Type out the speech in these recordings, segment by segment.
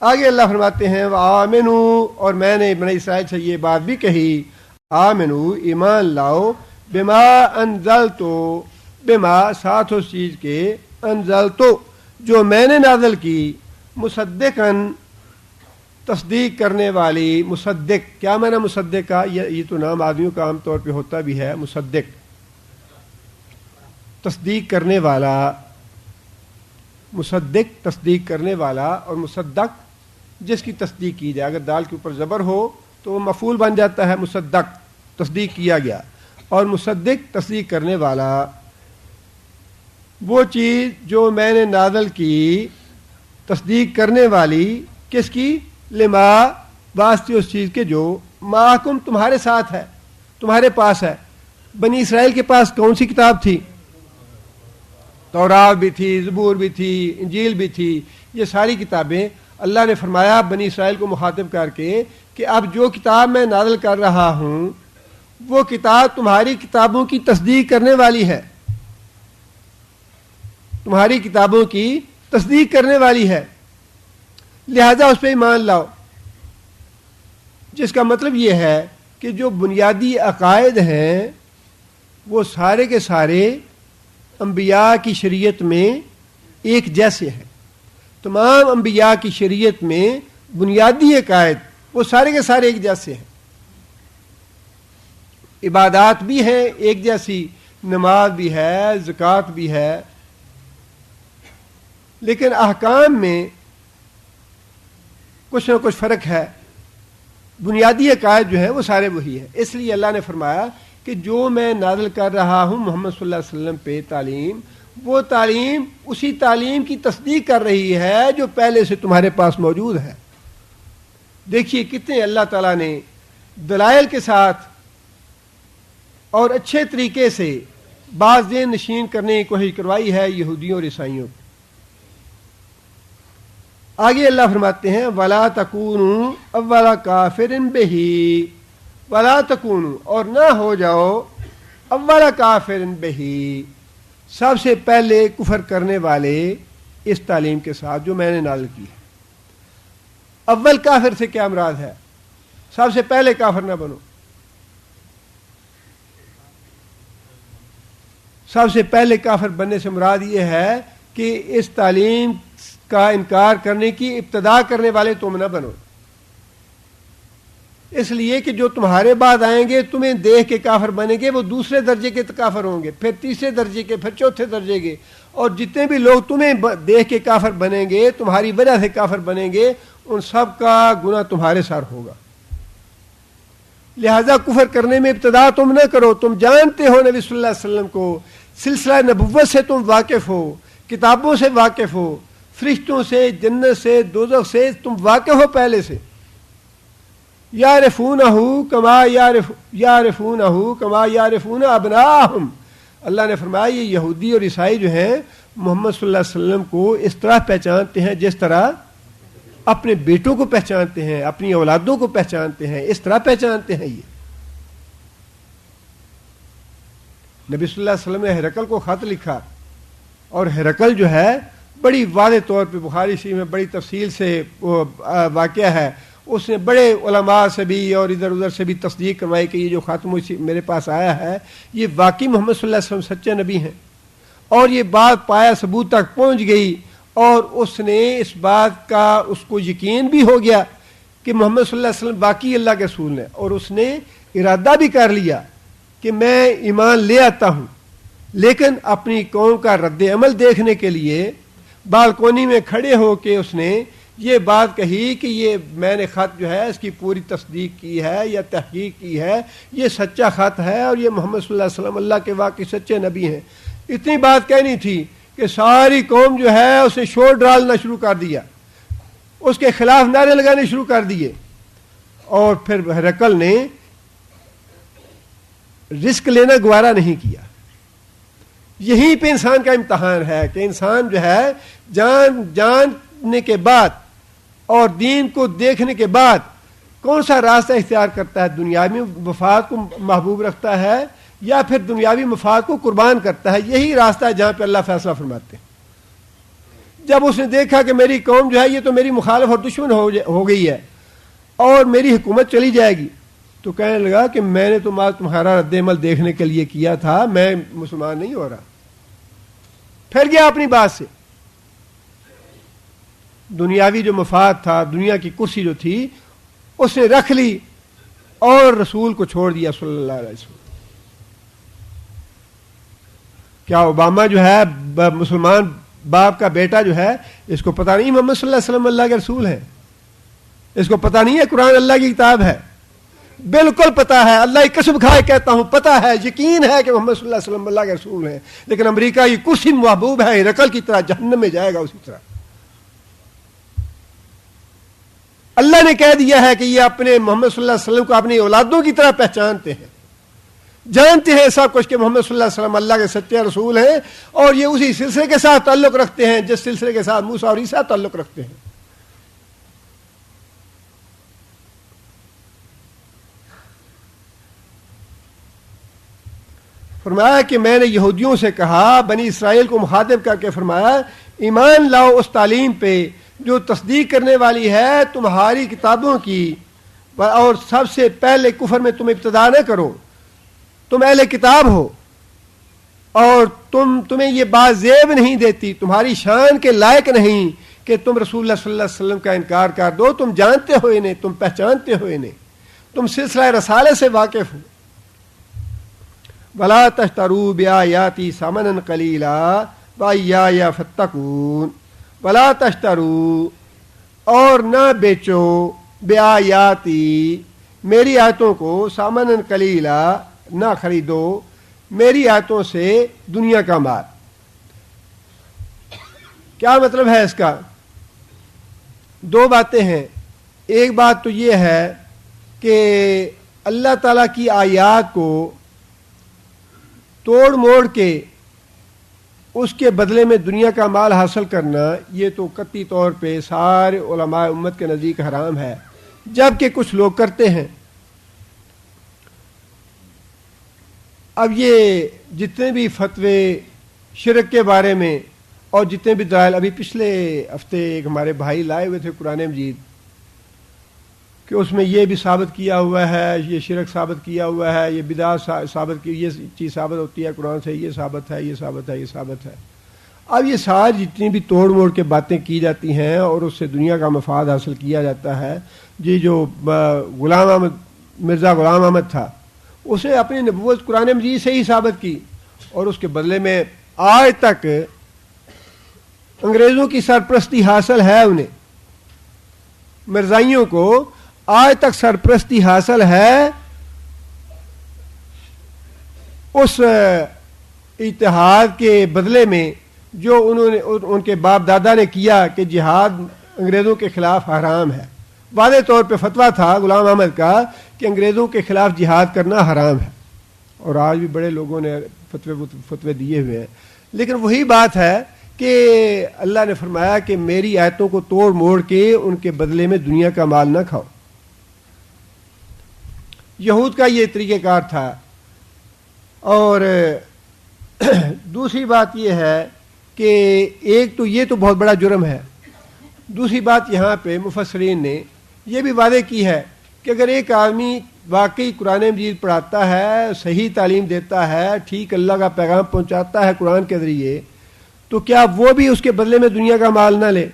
آگے اللہ فرماتے ہیں وآمنوا، اور میں نے بنی اسرائیل سے یہ بات بھی کہی، آمنوا ایمان لاؤ، بما انزلتو، بما ساتھ اس چیز کے، انزلتو جو میں نے نازل کی، مصدقاً تصدیق کرنے والی، مصدق کیا معنی مصدق کا؟ یہ تو نام آدمیوں کا عام طور پہ ہوتا بھی ہے، مصدق تصدیق کرنے والا، مصدق تصدیق کرنے والا، اور مصدق جس کی تصدیق کی جائے، اگر دال کے اوپر زبر ہو تو وہ مفعول بن جاتا ہے، مصدق تصدیق کیا گیا، اور مصدق تصدیق کرنے والا وہ چیز جو میں نے نازل کی، تصدیق کرنے والی کس کی؟ لما واسطے اس چیز کے جو معکم تمہارے ساتھ ہے، تمہارے پاس ہے۔ بنی اسرائیل کے پاس کون سی کتاب تھی؟ تورات بھی تھی، زبور بھی تھی، انجیل بھی تھی، یہ ساری کتابیں اللہ نے فرمایا بنی اسرائیل کو مخاطب کر کے کہ اب جو کتاب میں نازل کر رہا ہوں وہ کتاب تمہاری کتابوں کی تصدیق کرنے والی ہے، تمہاری کتابوں کی تصدیق کرنے والی ہے، لہذا اس پہ ایمان لاؤ۔ جس کا مطلب یہ ہے کہ جو بنیادی عقائد ہیں وہ سارے کے سارے انبیاء کی شریعت میں ایک جیسے ہیں، تمام انبیاء کی شریعت میں بنیادی عقائد وہ سارے کے سارے ایک جیسے ہیں، عبادات بھی ہیں ایک جیسی، نماز بھی ہے، زکوٰۃ بھی ہے، لیکن احکام میں کچھ نہ کچھ فرق ہے، بنیادی عقائد جو ہیں وہ سارے وہی ہیں۔ اس لیے اللہ نے فرمایا کہ جو میں نازل کر رہا ہوں محمد صلی اللہ علیہ وسلم پہ تعلیم، وہ تعلیم اسی تعلیم کی تصدیق کر رہی ہے جو پہلے سے تمہارے پاس موجود ہے۔ دیکھیے کتنے اللہ تعالیٰ نے دلائل کے ساتھ اور اچھے طریقے سے باز ذہن نشین کرنے کی کوشش کروائی ہے یہودیوں اور عیسائیوں کو۔ آگے اللہ فرماتے ہیں وَلَا تَكُونُوا أَوَّلَ كَافِرٍ بِهِ، وَلَا تَكُونُوا اور نہ ہو جاؤ، اول کافر بہی سب سے پہلے کفر کرنے والے اس تعلیم کے ساتھ جو میں نے نازل کی ہے۔ اول کافر سے کیا مراد ہے؟ سب سے پہلے کافر نہ بنو، سب سے پہلے کافر بننے سے مراد یہ ہے کہ اس تعلیم کا انکار کرنے کی ابتدا کرنے والے تم نہ بنو، اس لیے کہ جو تمہارے بعد آئیں گے تمہیں دیکھ کے کافر بنیں گے، وہ دوسرے درجے کے کافر ہوں گے، پھر تیسرے درجے کے، پھر چوتھے درجے کے، اور جتنے بھی لوگ تمہیں دیکھ کے کافر بنیں گے، تمہاری وجہ سے کافر بنیں گے، ان سب کا گناہ تمہارے سر ہوگا۔ لہذا کفر کرنے میں ابتدا تم نہ کرو، تم جانتے ہو نبی صلی اللہ علیہ وسلم کو، سلسلہ نبوت سے تم واقف ہو، کتابوں سے واقف ہو، فرشتوں سے، جنت سے، دوزخ سے تم واقف ہو پہلے سے۔ یعرفونہ کما یعرفون ابناءہم، اللہ نے فرمایا یہ یہودی اور عیسائی جو ہیں محمد صلی اللہ علیہ وسلم کو اس طرح پہچانتے ہیں جس طرح اپنے بیٹوں کو پہچانتے ہیں، اپنی اولادوں کو پہچانتے ہیں، اس طرح پہچانتے ہیں۔ یہ نبی صلی اللہ علیہ وسلم نے ہرقل کو خط لکھا، اور ہرقل جو ہے بڑی واضح طور پہ بخاری شریف میں بڑی تفصیل سے واقعہ ہے، اس نے بڑے علماء سے بھی اور ادھر ادھر سے بھی تصدیق کروائی کہ یہ جو خاتم میرے پاس آیا ہے یہ واقعی محمد صلی اللہ علیہ وسلم سچے نبی ہیں، اور یہ بات پایا ثبوت تک پہنچ گئی، اور اس نے اس بات کا اس کو یقین بھی ہو گیا کہ محمد صلی اللہ علیہ وسلم واقعی اللہ کے رسول ہیں، اور اس نے ارادہ بھی کر لیا کہ میں ایمان لے آتا ہوں، لیکن اپنی قوم کا رد عمل دیکھنے کے لیے بالکونی میں کھڑے ہو کے اس نے یہ بات کہی کہ یہ میں نے خط جو ہے اس کی پوری تصدیق کی ہے یا تحقیق کی ہے، یہ سچا خط ہے، اور یہ محمد صلی اللہ علیہ وسلم اللہ کے واقعی سچے نبی ہیں۔ اتنی بات کہنی تھی کہ ساری قوم جو ہے اسے شور ڈالنا شروع کر دیا، اس کے خلاف نعرے لگانے شروع کر دیے، اور پھر ہرقل نے رسک لینا گوارا نہیں کیا۔ یہیں پہ انسان کا امتحان ہے کہ انسان جو ہے جاننے کے بعد اور دین کو دیکھنے کے بعد کون سا راستہ اختیار کرتا ہے، دنیاوی مفاد کو محبوب رکھتا ہے یا پھر دنیاوی مفاد کو قربان کرتا ہے۔ یہی راستہ ہے جہاں پہ اللہ فیصلہ فرماتے ہیں۔ جب اس نے دیکھا کہ میری قوم جو ہے یہ تو میری مخالف اور دشمن ہو گئی ہے اور میری حکومت چلی جائے گی، تو کہنے لگا کہ میں نے تو تمہارا رد عمل دیکھنے کے لیے کیا تھا، میں مسلمان نہیں ہو رہا. پھر گیا اپنی بات سے. دنیاوی جو مفاد تھا، دنیا کی کرسی جو تھی اس نے رکھ لی اور رسول کو چھوڑ دیا صلی اللہ علیہ وسلم. کیا اوباما جو ہے مسلمان باپ کا بیٹا جو ہے، اس کو پتہ نہیں محمد صلی اللہ علیہ وسلم اللہ کے رسول ہیں؟ اس کو پتہ نہیں ہے قرآن اللہ کی کتاب ہے؟ بالکل پتہ ہے. اللہ کی قسم کھائے کہتا ہوں پتہ ہے، یقین ہے کہ محمد صلی اللہ علیہ وسلم اللہ کے رسول ہیں. لیکن امریکہ کی کرسی محبوب ہے، ہرقل کی طرح جہنم میں جائے گا اسی طرح. اللہ نے کہہ دیا ہے کہ یہ اپنے محمد صلی اللہ علیہ وسلم کو اپنی اولادوں کی طرح پہچانتے ہیں، جانتے ہیں سب کچھ کہ محمد صلی اللہ علیہ وسلم اللہ کے سچے رسول ہیں، اور یہ اسی سلسلے کے ساتھ تعلق رکھتے ہیں جس سلسلے کے ساتھ موسیٰ اور عیسیٰ تعلق رکھتے ہیں. فرمایا کہ میں نے یہودیوں سے کہا، بنی اسرائیل کو مخاطب کر کے فرمایا، ایمان لاؤ اس تعلیم پہ جو تصدیق کرنے والی ہے تمہاری کتابوں کی، اور سب سے پہلے کفر میں تم ابتدا نہ کرو. تم اہل کتاب ہو اور تمہیں یہ بات زیب نہیں دیتی، تمہاری شان کے لائق نہیں کہ تم رسول اللہ صلی اللہ علیہ وسلم کا انکار کر دو. تم جانتے ہو انہیں، تم پہچانتے ہو انہیں، تم سلسلہ رسالے سے واقف ہو. وَلَا تَشْتَرُوا بِآيَاتِي ثَمَنًا قَلِيلًا وَإِيَّايَ فَاتَّقُونِ. وَلَا تَشْتَرُوا، اور نہ بیچو، بِآيَاتِي میری آیتوں کو، ثَمَنًا قَلِيلًا نہ خریدو میری آیتوں سے دنیا کا مال. کیا مطلب ہے اس کا؟ دو باتیں ہیں. ایک بات تو یہ ہے کہ اللہ تعالیٰ کی آیات کو توڑ موڑ کے اس کے بدلے میں دنیا کا مال حاصل کرنا، یہ تو قطعی طور پہ سارے علماء امت کے نزدیک حرام ہے، جبکہ کچھ لوگ کرتے ہیں. اب یہ جتنے بھی فتوے شرک کے بارے میں اور جتنے بھی دلائل، ابھی پچھلے ہفتے ایک ہمارے بھائی لائے ہوئے تھے قرآن مجید کہ اس میں یہ بھی ثابت کیا ہوا ہے، یہ شرک ثابت کیا ہوا ہے، یہ بدعت ثابت کی، یہ چیز ثابت ہوتی ہے قرآن سے، یہ ثابت ہے، یہ ثابت ہے، یہ ثابت ہے. اب یہ ساری جتنی بھی توڑ موڑ کے باتیں کی جاتی ہیں اور اس سے دنیا کا مفاد حاصل کیا جاتا ہے. جی جو غلام احمد، مرزا غلام احمد تھا، اسے اپنی نبوت قرآن مجید سے ہی ثابت کی، اور اس کے بدلے میں آج تک انگریزوں کی سرپرستی حاصل ہے. انہیں مرزائیوں کو آج تک سرپرستی حاصل ہے اس اتحاد کے بدلے میں جو انہوں نے ان کے باپ دادا نے کیا کہ جہاد انگریزوں کے خلاف حرام ہے. واضح طور پہ فتویٰ تھا غلام احمد کا کہ انگریزوں کے خلاف جہاد کرنا حرام ہے، اور آج بھی بڑے لوگوں نے فتوے دیے ہوئے ہیں. لیکن وہی بات ہے کہ اللہ نے فرمایا کہ میری آیتوں کو توڑ موڑ کے ان کے بدلے میں دنیا کا مال نہ کھاؤ. یہود کا یہ طریقہ کار تھا. اور دوسری بات یہ ہے کہ ایک تو یہ تو بہت بڑا جرم ہے. دوسری بات یہاں پہ مفسرین نے یہ بھی واضح کی ہے کہ اگر ایک آدمی واقعی قرآن مجید پڑھاتا ہے، صحیح تعلیم دیتا ہے، ٹھیک اللہ کا پیغام پہنچاتا ہے قرآن کے ذریعے، تو کیا وہ بھی اس کے بدلے میں دنیا کا مال نہ لے؟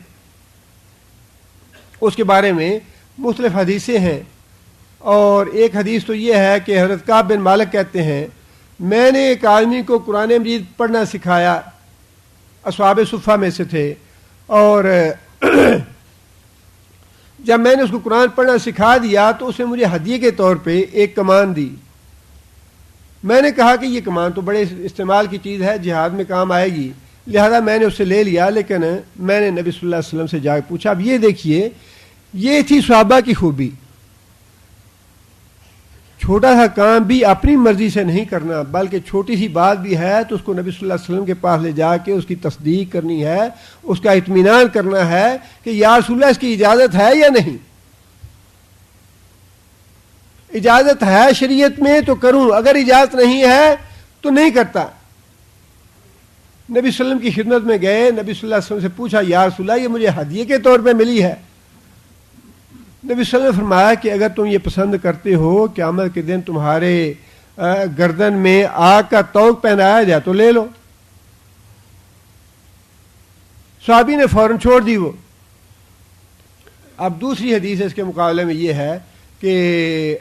اس کے بارے میں مختلف حدیثیں ہیں، اور ایک حدیث تو یہ ہے کہ حضرت کعب بن مالک کہتے ہیں میں نے ایک آدمی کو قرآن مجید پڑھنا سکھایا، اصحاب صفہ میں سے تھے، اور جب میں نے اس کو قرآن پڑھنا سکھا دیا تو اس نے مجھے ہدیے کے طور پہ ایک کمان دی. میں نے کہا کہ یہ کمان تو بڑے استعمال کی چیز ہے، جہاد میں کام آئے گی، لہذا میں نے اس سے لے لیا. لیکن میں نے نبی صلی اللہ علیہ وسلم سے جا کے پوچھا. اب یہ دیکھیے، یہ تھی صحابہ کی خوبی، چھوٹا سا کام بھی اپنی مرضی سے نہیں کرنا، بلکہ چھوٹی سی بات بھی ہے تو اس کو نبی صلی اللہ علیہ وسلم کے پاس لے جا کے اس کی تصدیق کرنی ہے، اس کا اطمینان کرنا ہے کہ یا رسول اللہ اس کی اجازت ہے یا نہیں. اجازت ہے شریعت میں تو کروں، اگر اجازت نہیں ہے تو نہیں کرتا. نبی صلی اللہ علیہ وسلم کی خدمت میں گئے, نبی صلی اللہ علیہ وسلم سے پوچھا یا رسول اللہ یہ مجھے ہدیے کے طور پہ ملی ہے. نبی صلی اللہ علیہ وسلم نے فرمایا کہ اگر تم یہ پسند کرتے ہو قیامت کے دن تمہارے گردن میں آگ کا توق پہنایا جائے تو لے لو. صحابی نے فوراً چھوڑ دی وہ. اب دوسری حدیث اس کے مقابلے میں یہ ہے کہ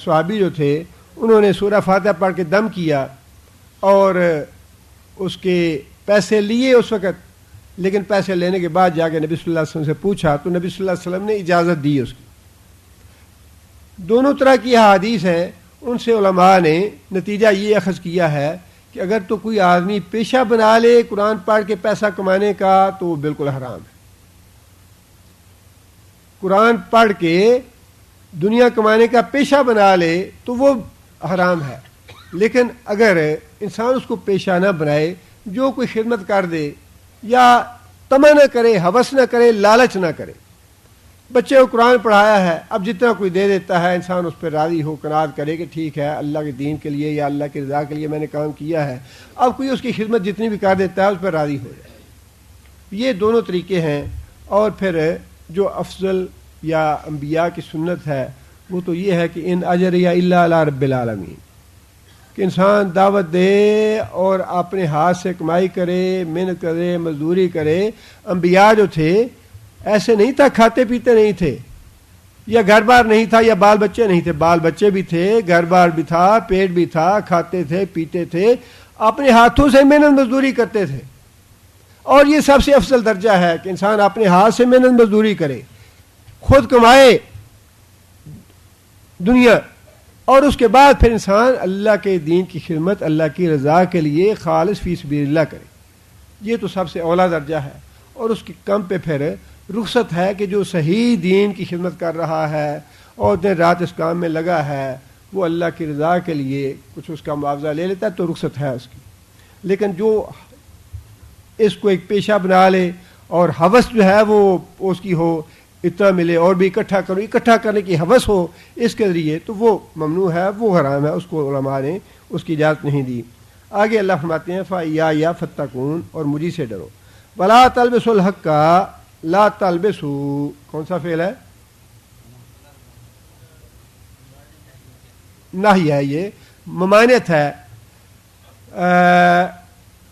صحابی جو تھے انہوں نے سورہ فاتحہ پڑھ کے دم کیا اور اس کے پیسے لیے اس وقت, لیکن پیسے لینے کے بعد جا کے نبی صلی اللہ علیہ وسلم سے پوچھا تو نبی صلی اللہ علیہ وسلم نے اجازت دی اس کی. دونوں طرح کی احادیث ہیں, ان سے علماء نے نتیجہ یہ اخذ کیا ہے کہ اگر تو کوئی آدمی پیشہ بنا لے قرآن پڑھ کے پیسہ کمانے کا تو وہ بالکل حرام ہے. قرآن پڑھ کے دنیا کمانے کا پیشہ بنا لے تو وہ حرام ہے, لیکن اگر انسان اس کو پیشہ نہ بنائے, جو کوئی خدمت کر دے یا تمنا نہ کرے, ہوس نہ کرے, لالچ نہ کرے. بچے کو قرآن پڑھایا ہے, اب جتنا کوئی دے دیتا ہے انسان اس پہ راضی ہو قناعت کرے کہ ٹھیک ہے اللہ کے دین کے لیے یا اللہ کی رضا کے لیے میں نے کام کیا ہے. اب کوئی اس کی خدمت جتنی بھی کر دیتا ہے اس پہ راضی ہو جائے. یہ دونوں طریقے ہیں. اور پھر جو افضل یا انبیاء کی سنت ہے وہ تو یہ ہے کہ ان اجریہ الا علی رب العالمین, کہ انسان دعوت دے اور اپنے ہاتھ سے کمائی کرے, محنت کرے, مزدوری کرے. انبیاء جو تھے ایسے نہیں تھا کھاتے پیتے نہیں تھے, یا گھر بار نہیں تھا, یا بال بچے نہیں تھے. بال بچے بھی تھے, گھر بار بھی تھا, پیٹ بھی تھا, کھاتے تھے پیتے تھے, اپنے ہاتھوں سے محنت مزدوری کرتے تھے. اور یہ سب سے افضل درجہ ہے کہ انسان اپنے ہاتھ سے محنت مزدوری کرے, خود کمائے دنیا, اور اس کے بعد پھر انسان اللہ کے دین کی خدمت اللہ کی رضا کے لیے خالص فی سبیل اللہ کرے. یہ تو سب سے اولا درجہ ہے. اور اس کی کم پہ پھر رخصت ہے کہ جو صحیح دین کی خدمت کر رہا ہے اور دن رات اس کام میں لگا ہے وہ اللہ کی رضا کے لیے کچھ اس کا معاوضہ لے لیتا ہے تو رخصت ہے اس کی. لیکن جو اس کو ایک پیشہ بنا لے اور ہوس جو ہے وہ اس کی ہو, اتنا ملے اور بھی اکٹھا کرو, اکٹھا کرنے کی ہوس ہو اس کے ذریعے, تو وہ ممنوع ہے, وہ حرام ہے, اس کو علماء نے اس کی اجازت نہیں دی. آگے اللہ فرماتے ہیں فَإِيَّايَ فَاتَّقُونَ, اور مجھے سے ڈرو. وَلَا تَلْبِسُوا الْحَقَّ لا تلبسوا, کون سا فعل ہے؟ نہی ہے, یہ ممانعت ہے.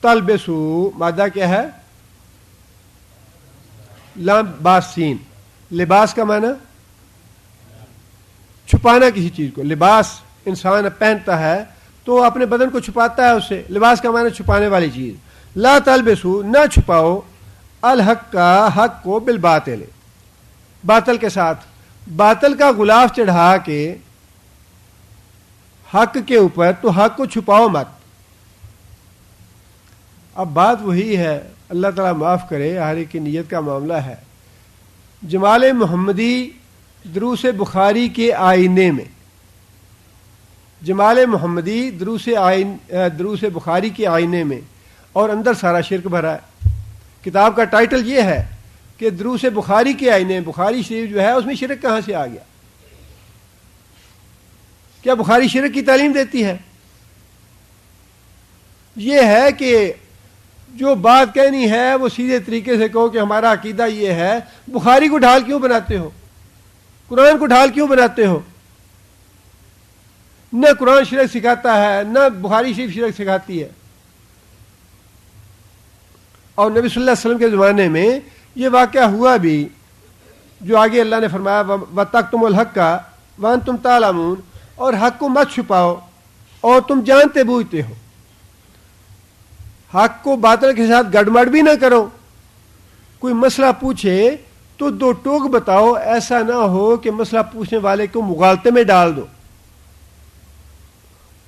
تلبسوا مادہ کیا ہے؟ لام باسین. لباس کا معنی چھپانا کسی چیز کو. لباس انسان پہنتا ہے تو اپنے بدن کو چھپاتا ہے اس سے. لباس کا معنی چھپانے والی چیز. لا تلبسوا, نہ چھپاؤ, الحق کا حق کو بالباطل, باطل کے ساتھ. باطل کا غلاف چڑھا کے حق کے اوپر, تو حق کو چھپاؤ مت. اب بات وہی ہے, اللہ تعالیٰ معاف کرے, ہر ایک کی نیت کا معاملہ ہے. جمال محمدی دروس بخاری کے آئینے میں, جمال محمدی دروس بخاری کے آئینے میں, اور اندر سارا شرک بھرا ہے. کتاب کا ٹائٹل یہ ہے کہ دروس بخاری کے آئینے, بخاری شریف جو ہے اس میں شرک کہاں سے آ گیا؟ کیا بخاری شرک کی تعلیم دیتی ہے؟ یہ ہے کہ جو بات کہنی ہے وہ سیدھے طریقے سے کہو کہ ہمارا عقیدہ یہ ہے. بخاری کو ڈھال کیوں بناتے ہو؟ قرآن کو ڈھال کیوں بناتے ہو؟ نہ قرآن شرک سکھاتا ہے, نہ بخاری شریف شرک سکھاتی ہے. اور نبی صلی اللہ علیہ وسلم کے زمانے میں یہ واقعہ ہوا بھی, جو آگے اللہ نے فرمایا وَتَكْتُمُ الْحَقَّ وَأَنْتُمْ تَعْلَمُونَ, اور حق کو مت چھپاؤ اور تم جانتے بوجھتے ہو. حق کو باطل کے ساتھ گڑبڑ بھی نہ کرو. کوئی مسئلہ پوچھے تو دو ٹوک بتاؤ, ایسا نہ ہو کہ مسئلہ پوچھنے والے کو مغالطے میں ڈال دو.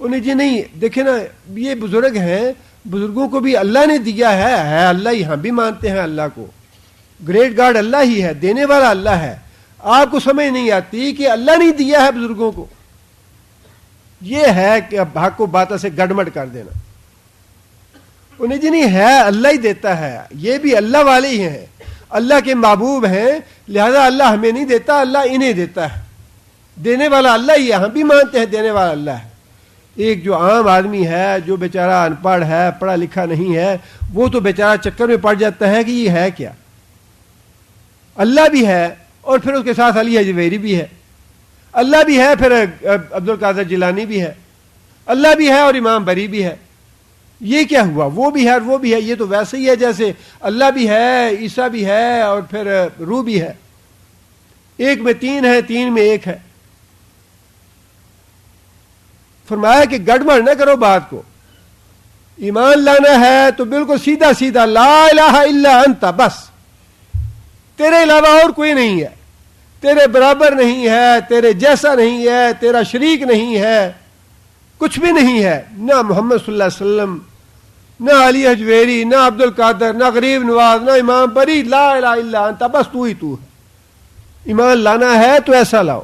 انہیں جی نہیں, دیکھیں نا یہ بزرگ ہیں, بزرگوں کو بھی اللہ نے دیا ہے اللہ ہی, ہم بھی مانتے ہیں اللہ کو, گریٹ گاڈ اللہ ہی ہے, دینے والا اللہ ہے. آپ کو سمجھ نہیں آتی کہ اللہ نے دیا ہے بزرگوں کو. یہ ہے کہ حق کو باطل سے گڑمڑ کر دینا. انہیں جی نہیں ہے, اللہ ہی دیتا ہے, یہ بھی اللہ والے ہی ہیں, اللہ کے محبوب ہیں, لہذا اللہ ہمیں نہیں دیتا, اللہ انہیں دیتا ہے. دینے والا اللہ ہی ہے, ہم بھی مانتے ہیں دینے والا اللہ ہے. ایک جو عام آدمی ہے جو بیچارہ ان پڑھ ہے, پڑھا لکھا نہیں ہے, وہ تو بیچارہ چکر میں پڑ جاتا ہے کہ یہ ہے کیا. اللہ بھی ہے اور پھر اس کے ساتھ علی حجویری بھی ہے, اللہ بھی ہے پھر عبد القادر جیلانی بھی ہے, اللہ بھی ہے اور امام بری بھی ہے. یہ کیا ہوا؟ وہ بھی ہے اور وہ بھی ہے. یہ تو ویسے ہی ہے جیسے اللہ بھی ہے, عیسیٰ بھی ہے اور پھر روح بھی ہے. ایک میں تین ہے, تین میں ایک ہے. فرمایا کہ گڑبڑ نہ کرو بات کو. ایمان لانا ہے تو بالکل سیدھا سیدھا لا الہ الا انت, بس تیرے علاوہ اور کوئی نہیں ہے, تیرے برابر نہیں ہے, تیرے جیسا نہیں ہے, تیرا شریک نہیں ہے, کچھ بھی نہیں ہے. نہ محمد صلی اللہ علیہ وسلم, نہ علی حجویری, نہ عبد القادر, نہ غریب نواز, نہ امام بری. لا الہ الا انت, بس تو ہی تو ہے. ایمان لانا ہے تو ایسا لاؤ,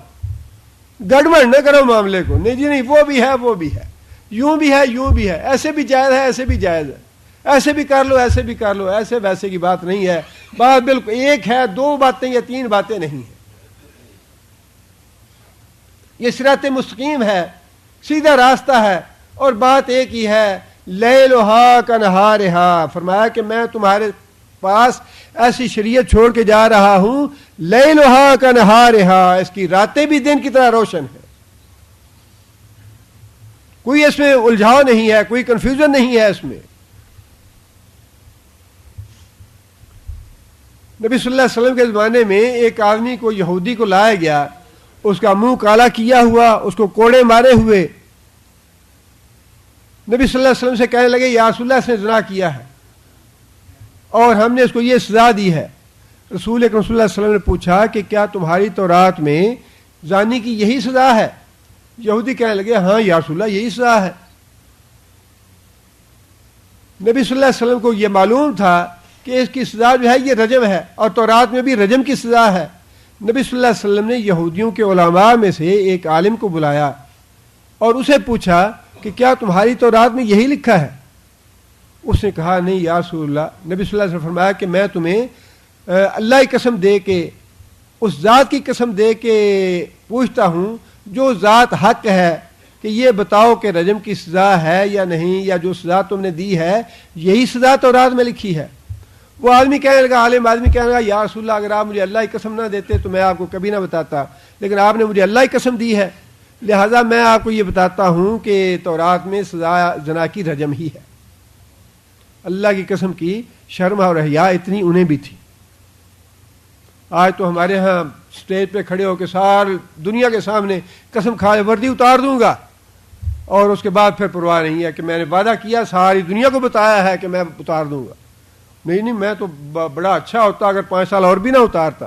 گڑبڑ نہ کرو معاملے کو. نہیں جی نہیں, وہ بھی ہے وہ بھی ہے, یوں بھی ہے یوں بھی ہے, ایسے بھی جائز ہے ایسے بھی جائز ہے, ایسے بھی کر لو ایسے بھی کر لو. ایسے ویسے کی بات نہیں ہے. بات بالکل ایک ہے, دو باتیں یا تین باتیں نہیں ہیں. یہ صراط مستقیم ہے, سیدھا راستہ ہے, اور بات ایک ہی ہے. لیلھا کنہارھا, فرمایا کہ میں تمہارے پاس ایسی شریعت چھوڑ کے جا رہا ہوں. لیلھا کنہارھا, اس کی راتیں بھی دن کی طرح روشن ہے. کوئی اس میں الجھاؤ نہیں ہے, کوئی کنفیوژن نہیں ہے اس میں. نبی صلی اللہ علیہ وسلم کے زمانے میں ایک آدمی کو, یہودی کو لایا گیا, اس کا منہ کالا کیا ہوا, اس کو کوڑے مارے ہوئے. نبی صلی اللہ علیہ وسلم سے کہنے لگے یا رسول اللہ, اس نے زنا کیا ہے اور ہم نے اس کو یہ سزا دی ہے. رسول اکرم صلی اللہ علیہ وسلم نے پوچھا کہ کیا تمہاری تورات میں زانی کی یہی سزا ہے؟ یہودی کہنے لگے ہاں یا رسول اللہ یہی سزا ہے. نبی صلی اللہ علیہ وسلم کو یہ معلوم تھا کہ اس کی سزا جو ہے یہ رجم ہے, اور تورات میں بھی رجم کی سزا ہے. نبی صلی اللہ علیہ وسلم نے یہودیوں کے علماء میں سے ایک عالم کو بلایا اور اسے پوچھا کہ کیا تمہاری تورات میں یہی لکھا ہے؟ اس نے کہا نہیں یا رسول اللہ. نبی صلی اللہ علیہ وسلم فرمایا کہ میں تمہیں اللہ کی قسم دے کے, اس ذات کی قسم دے کے پوچھتا ہوں جو ذات حق ہے, کہ یہ بتاؤ کہ رجم کی سزا ہے یا نہیں, یا جو سزا تم نے دی ہے یہی سزا تورات میں لکھی ہے. وہ آدمی کہنے لگا, عالم آدمی کہنے لگا یا رسول اللہ اگر آپ مجھے اللہ کی قسم نہ دیتے تو میں آپ کو کبھی نہ بتاتا, لیکن آپ نے مجھے اللہ کی قسم دی ہے, لہذا میں آپ کو یہ بتاتا ہوں کہ تورات میں سزا زنا کی رجم ہی ہے. اللہ کی قسم کی شرم اور حیا اتنی انہیں بھی تھی. آج تو ہمارے ہاں اسٹیج پہ کھڑے ہو کے ساری دنیا کے سامنے قسم کھائے وردی اتار دوں گا, اور اس کے بعد پھر پرواہ نہیں ہے کہ میں نے وعدہ کیا, ساری دنیا کو بتایا ہے کہ میں اتار دوں گا. نہیں نہیں, میں تو بڑا اچھا ہوتا اگر 5 سال اور بھی نہ اتارتا.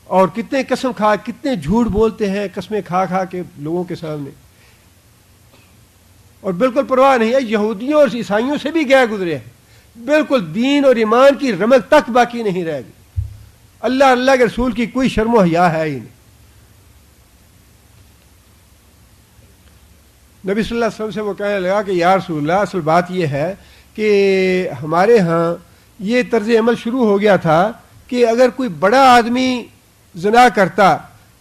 اور کتنے قسم کھا, کتنے جھوٹ بولتے ہیں قسمیں کھا کھا کے لوگوں کے سامنے, اور بالکل پرواہ نہیں ہے. یہودیوں اور عیسائیوں سے بھی گئے گزرے ہیں, بالکل دین اور ایمان کی رمق تک باقی نہیں رہ گئی. اللہ کے رسول کی کوئی شرم و حیا ہے ہی نہیں. نبی صلی اللہ علیہ وسلم سے وہ کہنے لگا کہ یا رسول اللہ, اصل بات یہ ہے کہ ہمارے ہاں یہ طرز عمل شروع ہو گیا تھا کہ اگر کوئی بڑا آدمی زنا کرتا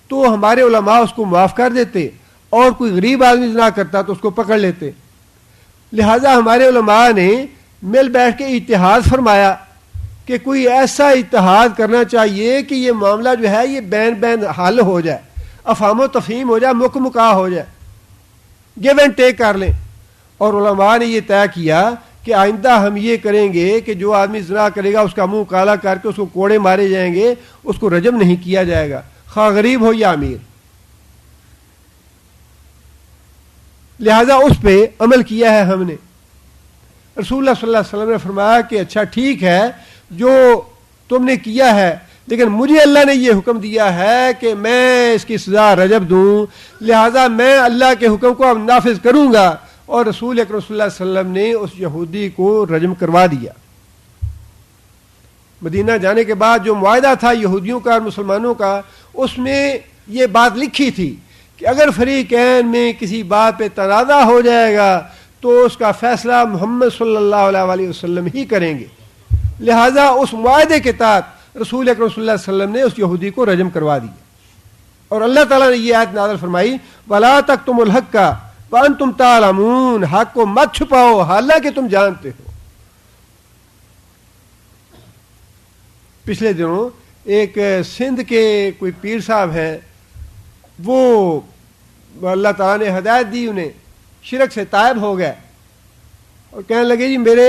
تو ہمارے علماء اس کو معاف کر دیتے, اور کوئی غریب آدمی زنا کرتا تو اس کو پکڑ لیتے. لہذا ہمارے علماء نے مل بیٹھ کے اتحاد فرمایا کہ کوئی ایسا اتحاد کرنا چاہیے کہ یہ معاملہ جو ہے یہ بین بین حل ہو جائے, افہام و تفہیم ہو جائے, مک مکا ہو جائے, گیو اینڈ ٹیک کر لیں. اور علماء نے یہ طے کیا کہ آئندہ ہم یہ کریں گے کہ جو آدمی زنا کرے گا اس کا منہ کالا کر کے اس کو کوڑے مارے جائیں گے, اس کو رجم نہیں کیا جائے گا, خواہ غریب ہو یا امیر. لہذا اس پہ عمل کیا ہے ہم نے. رسول اللہ صلی اللہ علیہ وسلم نے فرمایا کہ اچھا ٹھیک ہے جو تم نے کیا ہے, لیکن مجھے اللہ نے یہ حکم دیا ہے کہ میں اس کی سزا رجب دوں, لہذا میں اللہ کے حکم کو اب نافذ کروں گا. اور رسول اکرم صلی اللہ علیہ وسلم نے اس یہودی کو رجم کروا دیا. مدینہ جانے کے بعد جو معاہدہ تھا یہودیوں کا اور مسلمانوں کا, اس میں یہ بات لکھی تھی کہ اگر فریقین میں کسی بات پہ تنازع ہو جائے گا تو اس کا فیصلہ محمد صلی اللہ علیہ وسلم ہی کریں گے. لہذا اس معاہدے کے تحت رسول اکرم صلی اللہ علیہ وسلم نے اس یہودی کو رجم کروا دیا. اور اللہ تعالیٰ نے یہ آیت نازل فرمائی وَلَا تَكْتُمُوا الْحَقَّ وَأَنْتُمْ تَعْلَمُونَ، حق کو مت چھپاؤ حالانکہ تم جانتے ہو۔ پچھلے دنوں ایک سندھ کے کوئی پیر صاحب ہیں، وہ اللہ تعالیٰ نے ہدایت دی، انہیں شرک سے تائب ہو گئے اور کہنے لگے جی میرے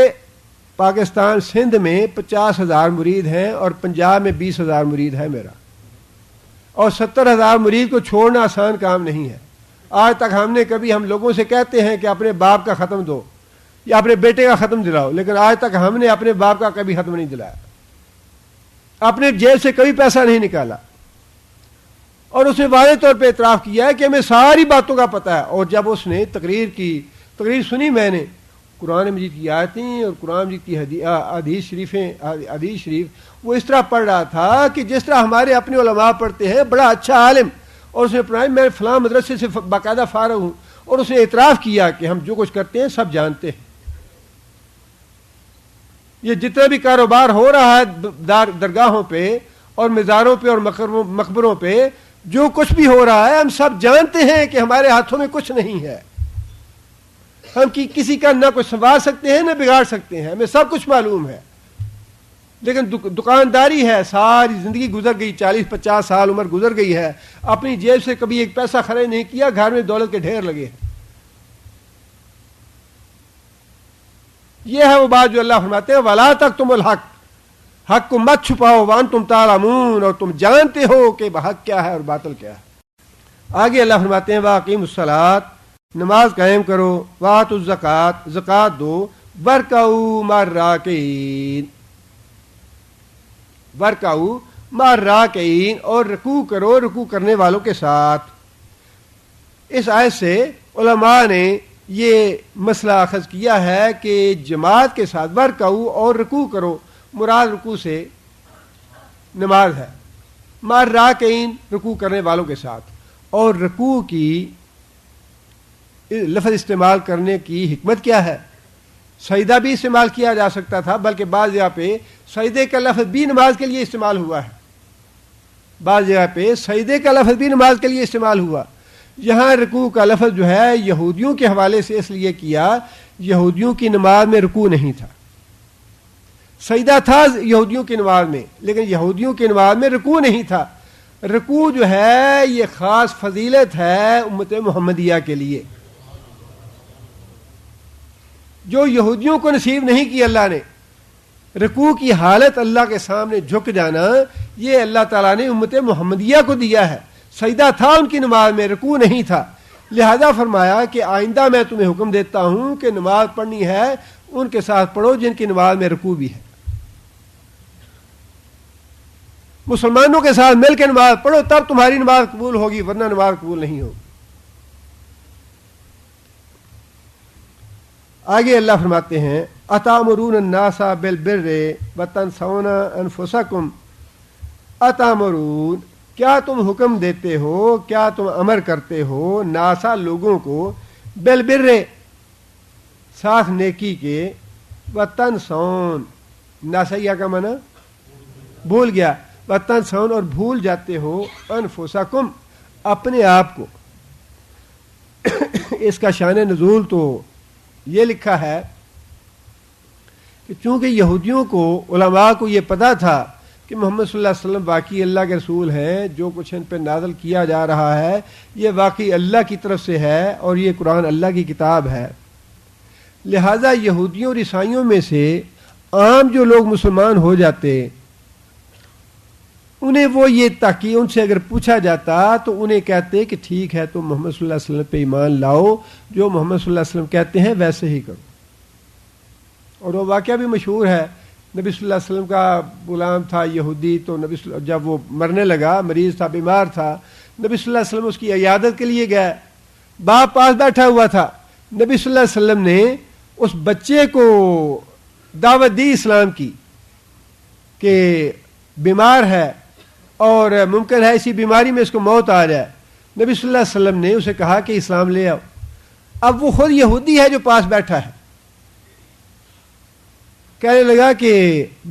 پاکستان سندھ میں 50,000 مرید ہیں اور پنجاب میں 20,000 مرید ہے میرا، اور 70,000 مرید کو چھوڑنا آسان کام نہیں ہے۔ آج تک ہم لوگوں سے کہتے ہیں کہ اپنے باپ کا ختم دو یا اپنے بیٹے کا ختم دلاؤ، لیکن آج تک ہم نے اپنے باپ کا کبھی ختم نہیں دلایا، اپنے جیب سے کبھی پیسہ نہیں نکالا۔ اور اس نے واضح طور پہ اعتراف کیا ہے کہ ہمیں ساری باتوں کا پتہ ہے۔ اور جب اس نے تقریر سنی، میں نے قرآن مجید کی آیتیں اور قرآن مجید کی حدیث شریف وہ اس طرح پڑھ رہا تھا کہ جس طرح ہمارے اپنے علماء پڑھتے ہیں، بڑا اچھا عالم، اور اس نے پڑھایا میں فلاں مدرسے سے باقاعدہ فارغ ہوں، اور اس نے اعتراف کیا کہ ہم جو کچھ کرتے ہیں سب جانتے ہیں۔ یہ جتنا بھی کاروبار ہو رہا ہے درگاہوں پہ اور مزاروں پہ اور مقبروں پہ، جو کچھ بھی ہو رہا ہے ہم سب جانتے ہیں کہ ہمارے ہاتھوں میں کچھ نہیں ہے، ہم کسی کا نہ کچھ سنوار سکتے ہیں نہ بگاڑ سکتے ہیں، ہمیں سب کچھ معلوم ہے۔ لیکن دکانداری ہے، ساری زندگی گزر گئی، 40-50 سال عمر گزر گئی ہے، اپنی جیب سے کبھی ایک پیسہ خرچ نہیں کیا، گھر میں دولت کے ڈھیر لگے ہیں۔ یہ ہے وہ بات جو اللہ فرماتے ہیں وَلَا تَكْتُمُوا الْحَقَّ، حق کو مت چھپاؤ وَأَنْتُمْ تَعْلَمُونَ، اور تم جانتے ہو کہ حق کیا ہے اور باطل کیا ہے۔ آگے اللہ فرماتے ہیں وَأَقِیمُوا الصَّلَاةَ، نماز قائم کرو، وَآتُوا الزَّکَاةَ، زکوٰۃ دو، وَارْکَعُوا مَعَ الرَّاکِعِینَ، وَارْکَعُوا مَعَ الرَّاکِعِینَ، اور رکوع کرو رکوع کرنے والوں کے ساتھ۔ اس آیت سے علماء نے یہ مسئلہ اخذ کیا ہے کہ جماعت کے ساتھ وَارْکَعُوا اور رکوع کرو، مراد رکوع سے نماز ہے، مَعَ الرَّاکِعِینَ رکوع کرنے والوں کے ساتھ۔ اور رکوع کی لفظ استعمال کرنے کی حکمت کیا ہے؟ سجدہ بھی استعمال کیا جا سکتا تھا، بلکہ بعض جگہ پہ سجدے کا لفظ بھی نماز کے لیے استعمال ہوا ہے، بعض جگہ پہ سجدے کا لفظ بھی نماز کے لیے استعمال ہوا۔ یہاں رکوع کا لفظ جو ہے یہودیوں کے حوالے سے اس لیے کیا، یہودیوں کی نماز میں رکوع نہیں تھا، سجدہ تھا یہودیوں کی نماز میں، لیکن یہودیوں کی نماز میں رکوع نہیں تھا۔ رکوع جو ہے یہ خاص فضیلت ہے امت محمدیہ کے لیے، جو یہودیوں کو نصیب نہیں کی اللہ نے۔ رکوع کی حالت اللہ کے سامنے جھک جانا، یہ اللہ تعالیٰ نے امت محمدیہ کو دیا ہے۔ سجدہ تھا ان کی نماز میں، رکوع نہیں تھا، لہذا فرمایا کہ آئندہ میں تمہیں حکم دیتا ہوں کہ نماز پڑھنی ہے ان کے ساتھ پڑھو جن کی نماز میں رکوع بھی ہے، مسلمانوں کے ساتھ مل کے نماز پڑھو، تب تمہاری نماز قبول ہوگی، ورنہ نماز قبول نہیں ہوگی۔ آگے اللہ فرماتے ہیں اتامرون الناس بالبر وتنسون انفسکم، اتامرون کیا تم حکم دیتے ہو، کیا تم امر کرتے ہو، ناسا لوگوں کو، بالبر ساتھ نیکی کے، وتنسون ناسیا کا معنی بھول گیا، وتنسون اور بھول جاتے ہو، انفسکم اپنے آپ کو۔ اس کا شان نزول تو یہ لکھا ہے کہ چونکہ یہودیوں کو، علماء کو یہ پتہ تھا کہ محمد صلی اللہ علیہ وسلم واقعی اللہ کے رسول ہیں، جو کچھ ان پہ نازل کیا جا رہا ہے یہ واقعی اللہ کی طرف سے ہے اور یہ قرآن اللہ کی کتاب ہے، لہذا یہودیوں اور عیسائیوں میں سے عام جو لوگ مسلمان ہو جاتے انہیں وہ یہ تاکہ ان سے اگر پوچھا جاتا تو انہیں کہتے کہ ٹھیک ہے تم محمد صلی اللہ علیہ وسلم پہ ایمان لاؤ، جو محمد صلی اللہ علیہ وسلم کہتے ہیں ویسے ہی کرو۔ اور وہ واقعہ بھی مشہور ہے، نبی صلی اللہ علیہ وسلم کا غلام تھا یہودی، تو جب وہ مرنے لگا، مریض تھا، بیمار تھا، نبی صلی اللہ علیہ وسلم اس کی عیادت کے لیے گئے، باپ پاس بیٹھا ہوا تھا، نبی صلی اللہ علیہ وسلم نے اس بچے کو دعوت دی اسلام کی کہ بیمار ہے اور ممکن ہے اسی بیماری میں اس کو موت آ جائے، نبی صلی اللہ علیہ وسلم نے اسے کہا کہ اسلام لے آؤ۔ اب وہ خود یہودی ہے جو پاس بیٹھا ہے، کہنے لگا کہ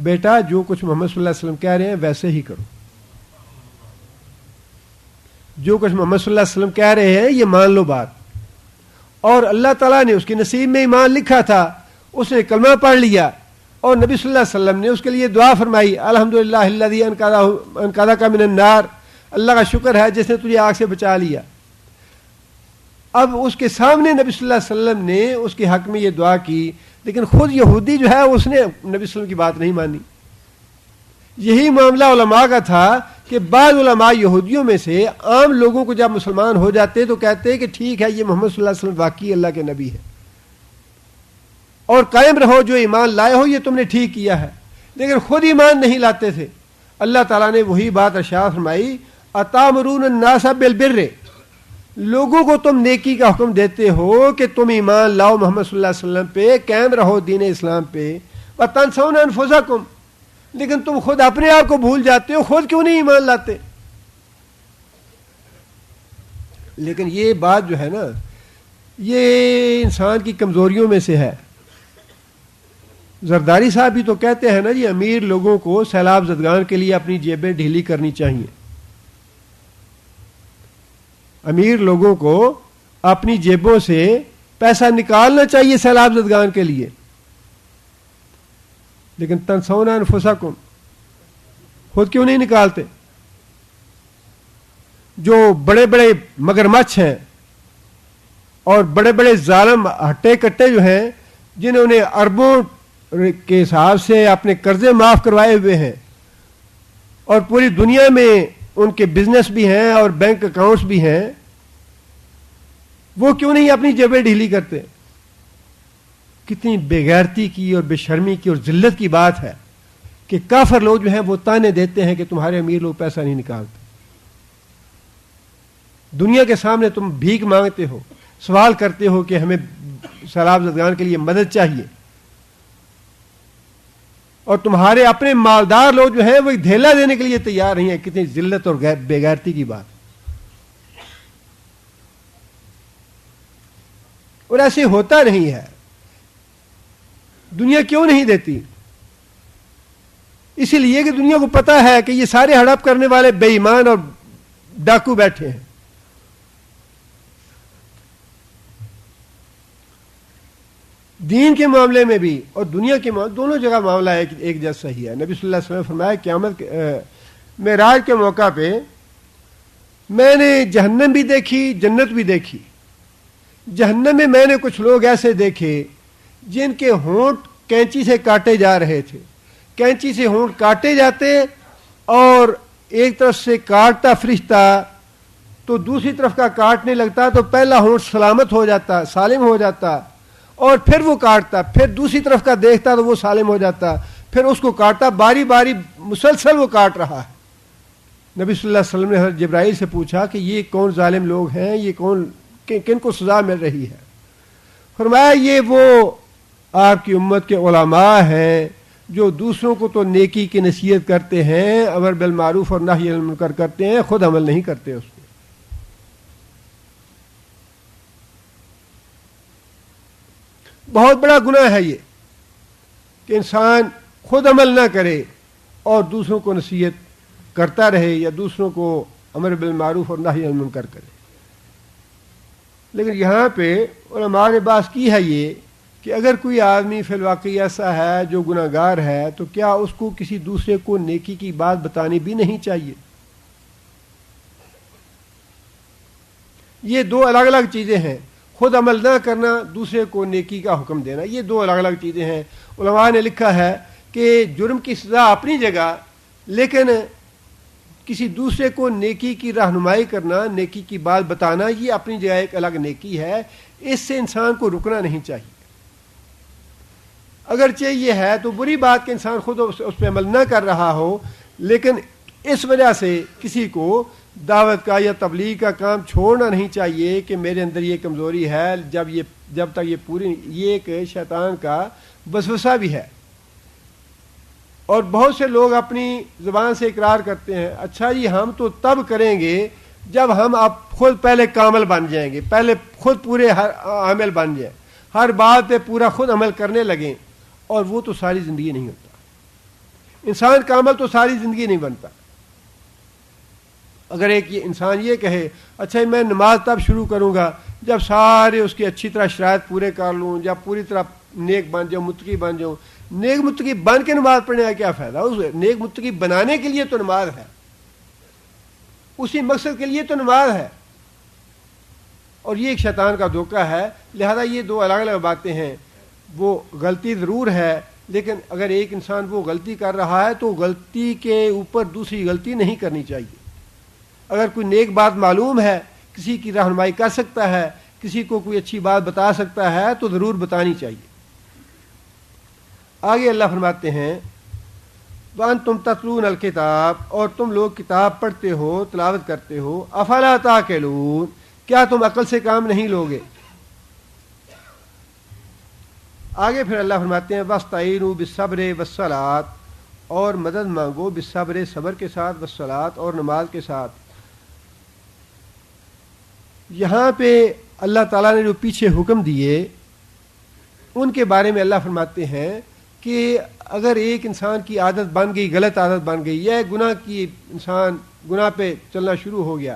بیٹا جو کچھ محمد صلی اللہ علیہ وسلم کہہ رہے ہیں ویسے ہی کرو۔ جو کچھ محمد صلی اللہ علیہ وسلم کہہ رہے ہیں یہ مان لو بات. اور اللہ تعالیٰ نے اس کے نصیب میں ایمان لکھا تھا, اس نے کلمہ پڑھ لیا, اور نبی صلی اللہ علیہ وسلم نے اس کے لیے دعا فرمائی, الحمدللہ الذی انقذک من النار, اللہ کا شکر ہے جس نے تجھے آگ سے بچا لیا. اب اس کے سامنے نبی صلی اللہ علیہ وسلم نے اس کے حق میں یہ دعا کی, لیکن خود یہودی جو ہے اس نے نبی صلی اللہ علیہ وسلم کی بات نہیں مانی. یہی معاملہ علماء کا تھا کہ بعض علماء یہودیوں میں سے عام لوگوں کو جب مسلمان ہو جاتے تو کہتے کہ ٹھیک ہے یہ محمد صلی اللہ علیہ وسلم واقعی اللہ کے نبی ہے, اور قائم رہو جو ایمان لائے ہو یہ تم نے ٹھیک کیا ہے, لیکن خود ایمان نہیں لاتے تھے. اللہ تعالیٰ نے وہی بات ارشاد فرمائی, اتامرون الناس بالبر, لوگوں کو تم نیکی کا حکم دیتے ہو کہ تم ایمان لاؤ محمد صلی اللہ علیہ وسلم پہ, قائم رہو دین اسلام پہ, وتنسون انفسکم, لیکن تم خود اپنے آپ کو بھول جاتے ہو, خود کیوں نہیں ایمان لاتے؟ لیکن یہ بات جو ہے نا یہ انسان کی کمزوریوں میں سے ہے. زرداری صاحب بھی تو کہتے ہیں نا جی امیر لوگوں کو سیلاب زدگان کے لیے اپنی جیبیں ڈھیلی کرنی چاہیے. امیر لوگوں کو اپنی جیبوں سے پیسہ نکالنا چاہیے سیلاب زدگان کے لیے, لیکن تنسون انفسکم, خود کیوں نہیں نکالتے؟ جو بڑے بڑے مگرمچھ ہیں اور بڑے بڑے ظالم ہٹے کٹے جو ہیں جنہوں نے اربوں کے حساب سے اپنے قرضے معاف کروائے ہوئے ہیں اور پوری دنیا میں ان کے بزنس بھی ہیں اور بینک اکاؤنٹس بھی ہیں, وہ کیوں نہیں اپنی جیبیں ڈھیلی کرتے؟ کتنی بے غیرتی کی اور بے شرمی کی اور ذلت کی بات ہے کہ کافر لوگ جو ہیں وہ تانے دیتے ہیں کہ تمہارے امیر لوگ پیسہ نہیں نکالتے. دنیا کے سامنے تم بھیک مانگتے ہو, سوال کرتے ہو کہ ہمیں سیلاب زدگان کے لیے مدد چاہیے, اور تمہارے اپنے مالدار لوگ جو ہیں وہ دھیلا دینے کے لیے تیار نہیں ہیں. کتنی ذلت اور بے غیرتی کی بات. اور ایسے ہوتا نہیں ہے. دنیا کیوں نہیں دیتی؟ اسی لیے کہ دنیا کو پتا ہے کہ یہ سارے ہڑپ کرنے والے بے ایمان اور ڈاکو بیٹھے ہیں. دین کے معاملے میں بھی اور دنیا کے معاملے دونوں جگہ معاملہ ایک جیسا ہی ہے. نبی صلی اللہ علیہ وسلم نے فرمایا قیامت معراج کے موقع پہ میں نے جہنم بھی دیکھی جنت بھی دیکھی. جہنم میں میں نے کچھ لوگ ایسے دیکھے جن کے ہونٹ کینچی سے کاٹے جا رہے تھے. کینچی سے ہونٹ کاٹے جاتے اور ایک طرف سے کاٹتا فرشتہ تو دوسری طرف کا کاٹنے لگتا تو پہلا ہونٹ سلامت ہو جاتا, سالم ہو جاتا, اور پھر وہ کاٹتا, پھر دوسری طرف کا دیکھتا تو وہ سالم ہو جاتا, پھر اس کو کاٹتا, باری باری مسلسل وہ کاٹ رہا ہے. نبی صلی اللہ علیہ وسلم نے حضرت جبرائیل سے پوچھا کہ یہ کون ظالم لوگ ہیں, یہ کون کن کو سزا مل رہی ہے؟ فرمایا یہ وہ آپ کی امت کے علماء ہیں جو دوسروں کو تو نیکی کی نصیحت کرتے ہیں, امر بالمعروف اور نہی عن المنکر کرتے ہیں, خود عمل نہیں کرتے اس پہ. بہت بڑا گناہ ہے یہ کہ انسان خود عمل نہ کرے اور دوسروں کو نصیحت کرتا رہے یا دوسروں کو امر بالمعروف اور نہی عن المنکر کرے. لیکن یہاں پہ علماء نے بات کی ہے یہ کہ اگر کوئی آدمی فی الواقع ایسا ہے جو گناہ گار ہے تو کیا اس کو کسی دوسرے کو نیکی کی بات بتانی بھی نہیں چاہیے؟ یہ دو الگ الگ چیزیں ہیں. خود عمل نہ کرنا, دوسرے کو نیکی کا حکم دینا, یہ دو الگ الگ چیزیں ہیں. علماء نے لکھا ہے کہ جرم کی سزا اپنی جگہ, لیکن کسی دوسرے کو نیکی کی رہنمائی کرنا, نیکی کی بات بتانا, یہ اپنی جگہ ایک الگ نیکی ہے. اس سے انسان کو رکنا نہیں چاہیے. اگرچہ یہ ہے تو بری بات کہ انسان خود اس پہ عمل نہ کر رہا ہو, لیکن اس وجہ سے کسی کو دعوت کا یا تبلیغ کا کام چھوڑنا نہیں چاہیے کہ میرے اندر یہ کمزوری ہے. جب تک یہ پوری, یہ ایک شیطان کا وسوسہ بھی ہے. اور بہت سے لوگ اپنی زبان سے اقرار کرتے ہیں, اچھا جی ہم تو تب کریں گے جب ہم خود پہلے کامل بن جائیں گے, پہلے خود پورے عامل بن جائیں, ہر بات پہ پورا خود عمل کرنے لگیں. اور وہ تو ساری زندگی نہیں ہوتا. انسان کامل تو ساری زندگی نہیں بنتا. اگر ایک انسان یہ کہے اچھا میں نماز تب شروع کروں گا جب سارے اس کی اچھی طرح شرائط پورے کر لوں، جب پوری طرح نیک بن جاؤں، متقی بن جاؤں، نیک متقی بن کے نماز پڑھنے کا کیا فائدہ؟ اس نیک متقی بنانے کے لیے تو نماز ہے، اسی مقصد کے لیے تو نماز ہے، اور یہ ایک شیطان کا دھوکہ ہے۔ لہذا یہ دو الگ الگ باتیں ہیں، وہ غلطی ضرور ہے، لیکن اگر ایک انسان وہ غلطی کر رہا ہے تو غلطی کے اوپر دوسری غلطی نہیں کرنی چاہیے۔ اگر کوئی نیک بات معلوم ہے، کسی کی رہنمائی کر سکتا ہے، کسی کو کوئی اچھی بات بتا سکتا ہے تو ضرور بتانی چاہیے۔ آگے اللہ فرماتے ہیں وَأَنْتُمْ تَتْلُونَ الْكِتَابَ، اور تم لوگ کتاب پڑھتے ہو، تلاوت کرتے ہو، أَفَلَا تَعْقِلُونَ، کیا تم عقل سے کام نہیں لوگے؟ آگے پھر اللہ فرماتے ہیں وَاسْتَعِینُوا بِالصَّبْرِ وَالصَّلَاةِ، اور مدد مانگو بالصبر، صبر کے ساتھ، والصلاۃ، اور نماز کے ساتھ۔ یہاں پہ اللہ تعالیٰ نے جو پیچھے حکم دیے ان کے بارے میں اللہ فرماتے ہیں کہ اگر ایک انسان کی عادت بن گئی، غلط عادت بن گئی، یا گناہ کی انسان گناہ پہ چلنا شروع ہو گیا،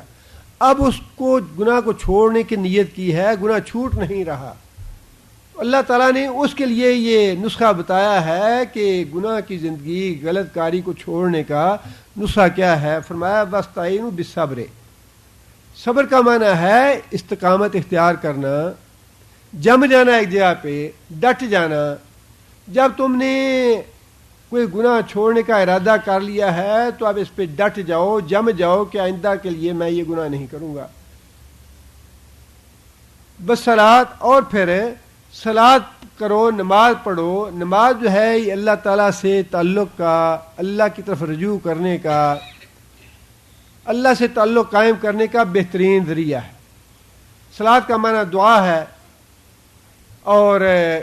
اب اس کو گناہ کو چھوڑنے کی نیت کی ہے، گناہ چھوٹ نہیں رہا، اللہ تعالیٰ نے اس کے لیے یہ نسخہ بتایا ہے کہ گناہ کی زندگی، غلط کاری کو چھوڑنے کا نسخہ کیا ہے۔ فرمایا وَاسْتَعِینُوا بِالصَّبْرِ، صبر کا معنی ہے استقامت اختیار کرنا، جم جانا ایک جگہ پہ، ڈٹ جانا۔ جب تم نے کوئی گناہ چھوڑنے کا ارادہ کر لیا ہے تو اب اس پہ ڈٹ جاؤ، جم جاؤ کہ آئندہ کے لیے میں یہ گناہ نہیں کروں گا۔ بالصلاۃ، اور پھر صلاۃ کرو، نماز پڑھو۔ نماز جو ہے یہ اللہ تعالیٰ سے تعلق کا، اللہ کی طرف رجوع کرنے کا، اللہ سے تعلق قائم کرنے کا بہترین ذریعہ ہے۔ صلاۃ کا معنی دعا ہے، اور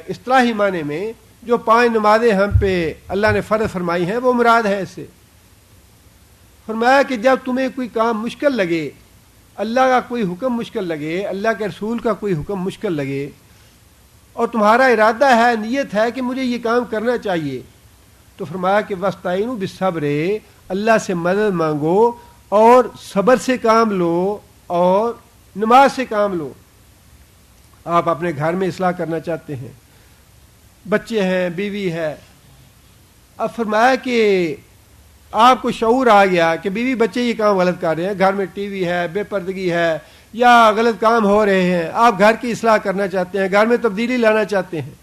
اصطلاحی معنی میں جو 5 نمازیں ہم پہ اللہ نے فرض فرمائی ہیں وہ مراد ہے اس سے۔ فرمایا کہ جب تمہیں کوئی کام مشکل لگے، اللہ کا کوئی حکم مشکل لگے، اللہ کے رسول کا کوئی حکم مشکل لگے، اور تمہارا ارادہ ہے، نیت ہے کہ مجھے یہ کام کرنا چاہیے، تو فرمایا کہ وَاسْتَعِینُوا بِالصَّبْرِ، اللہ سے مدد مانگو اور صبر سے کام لو اور نماز سے کام لو۔ آپ اپنے گھر میں اصلاح کرنا چاہتے ہیں، بچے ہیں، بیوی ہے، اب فرمایا کہ آپ کو شعور آ گیا کہ بیوی بچے یہ کام غلط کر رہے ہیں، گھر میں ٹی وی ہے، بے پردگی ہے، یا غلط کام ہو رہے ہیں، آپ گھر کی اصلاح کرنا چاہتے ہیں، گھر میں تبدیلی لانا چاہتے ہیں۔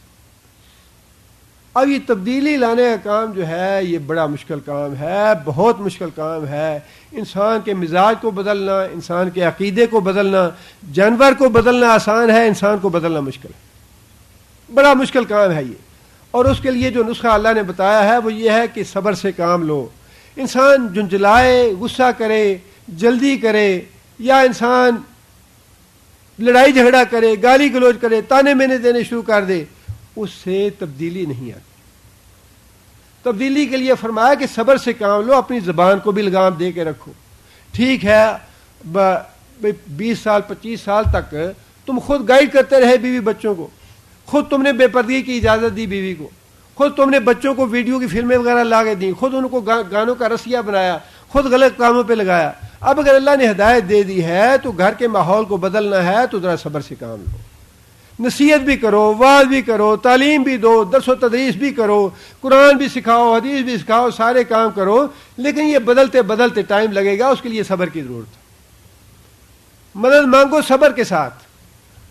اب یہ تبدیلی لانے کا کام جو ہے یہ بڑا مشکل کام ہے، بہت مشکل کام ہے۔ انسان کے مزاج کو بدلنا، انسان کے عقیدے کو بدلنا، جانور کو بدلنا آسان ہے، انسان کو بدلنا مشکل ہے، بڑا مشکل کام ہے یہ۔ اور اس کے لیے جو نسخہ اللہ نے بتایا ہے وہ یہ ہے کہ صبر سے کام لو۔ انسان جھنجھلائے، غصہ کرے، جلدی کرے، یا انسان لڑائی جھگڑا کرے، گالی گلوچ کرے، تانے مینے دینے شروع کر دے، اس سے تبدیلی نہیں آتی۔ تبدیلی کے لیے فرمایا کہ صبر سے کام لو، اپنی زبان کو بھی لگام دے کے رکھو۔ ٹھیک ہے 20 سال 25 سال تک تم خود گائیڈ کرتے رہے بیوی بچوں کو، خود تم نے بے پردگی کی اجازت دی بیوی کو، خود تم نے بچوں کو ویڈیو کی فلمیں وغیرہ لا کے دیں، خود ان کو گانوں کا رسیہ بنایا، خود غلط کاموں پہ لگایا۔ اب اگر اللہ نے ہدایت دے دی ہے تو گھر کے ماحول کو بدلنا ہے تو ذرا صبر سے کام لو، نصیحت بھی کرو، وعظ بھی کرو، تعلیم بھی دو، درس و تدریس بھی کرو، قرآن بھی سکھاؤ، حدیث بھی سکھاؤ، سارے کام کرو، لیکن یہ بدلتے بدلتے ٹائم لگے گا، اس کے لیے صبر کی ضرورت ہے۔ مدد مانگو صبر کے ساتھ،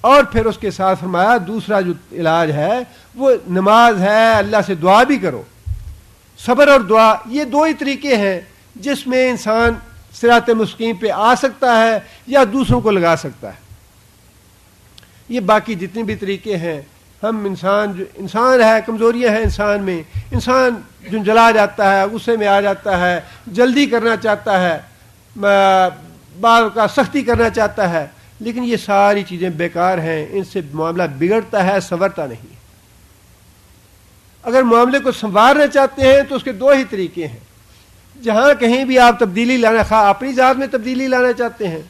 اور پھر اس کے ساتھ فرمایا دوسرا جو علاج ہے وہ نماز ہے، اللہ سے دعا بھی کرو۔ صبر اور دعا یہ 2 ہی طریقے ہیں جس میں انسان صراط مستقیم پہ آ سکتا ہے یا دوسروں کو لگا سکتا ہے۔ یہ باقی جتنے بھی طریقے ہیں، ہم انسان ہے، کمزوریاں ہیں انسان میں، انسان جھنجھلا جاتا ہے، غصے میں آ جاتا ہے، جلدی کرنا چاہتا ہے، بعض کا سختی کرنا چاہتا ہے، لیکن یہ ساری چیزیں بیکار ہیں، ان سے معاملہ بگڑتا ہے، سنورتا نہیں۔ اگر معاملے کو سنوارنا چاہتے ہیں تو اس کے 2 ہی طریقے ہیں۔ جہاں کہیں بھی آپ تبدیلی لانا، خواہ اپنی ذات میں تبدیلی لانا چاہتے ہیں،